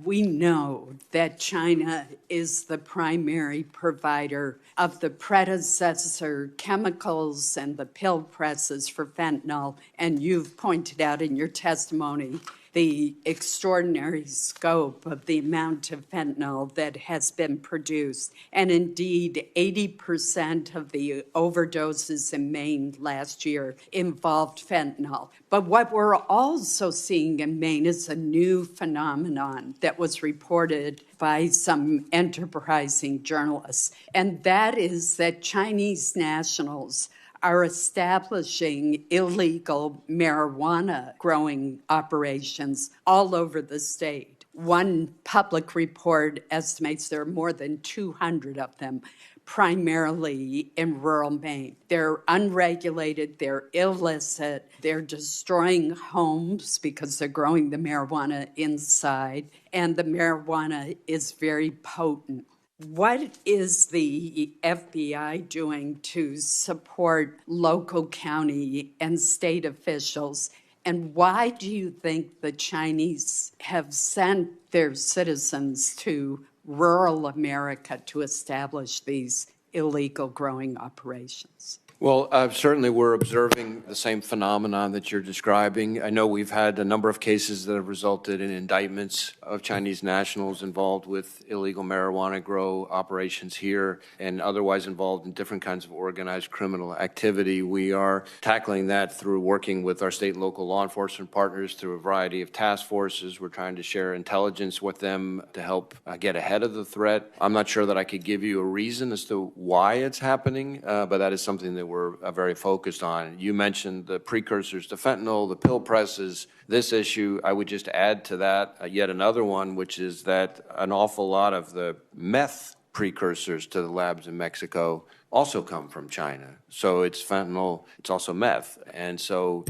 We know that China is the primary provider of the predecessor chemicals and the pill presses for fentanyl, and you've pointed out in your testimony the extraordinary scope of the amount of fentanyl that has been produced. And indeed, 80% of the overdoses in Maine last year involved fentanyl. But what we're also seeing in Maine is a new phenomenon that was reported by some enterprising journalists, and that is that Chinese nationals are establishing illegal marijuana growing operations all over the state. One public report estimates there are more than 200 of them, primarily in rural Maine. They're unregulated, they're illicit, they're destroying homes because they're growing the marijuana inside, and the marijuana is very potent. What is the FBI doing to support local, county, and state officials? And why do you think the Chinese have sent their citizens to rural America to establish these illegal growing operations? Well, certainly we're observing the same phenomenon that you're describing. I know we've had a number of cases that have resulted in indictments of Chinese nationals involved with illegal marijuana grow operations here and otherwise involved in different kinds of organized criminal activity. We are tackling that through working with our state and local law enforcement partners through a variety of task forces. We're trying to share intelligence with them to help get ahead of the threat. I'm not sure that I could give you a reason as to why it's happening, but that is something that we're very focused on. You mentioned the precursors to fentanyl, the pill presses. This issue, I would just add to that yet another one, which is that an awful lot of the meth precursors to the labs in Mexico also come from China. So it's fentanyl, it's also meth. And so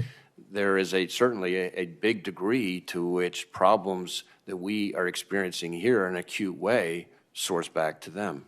there is certainly a big degree to which problems that we are experiencing here in an acute way source back to them.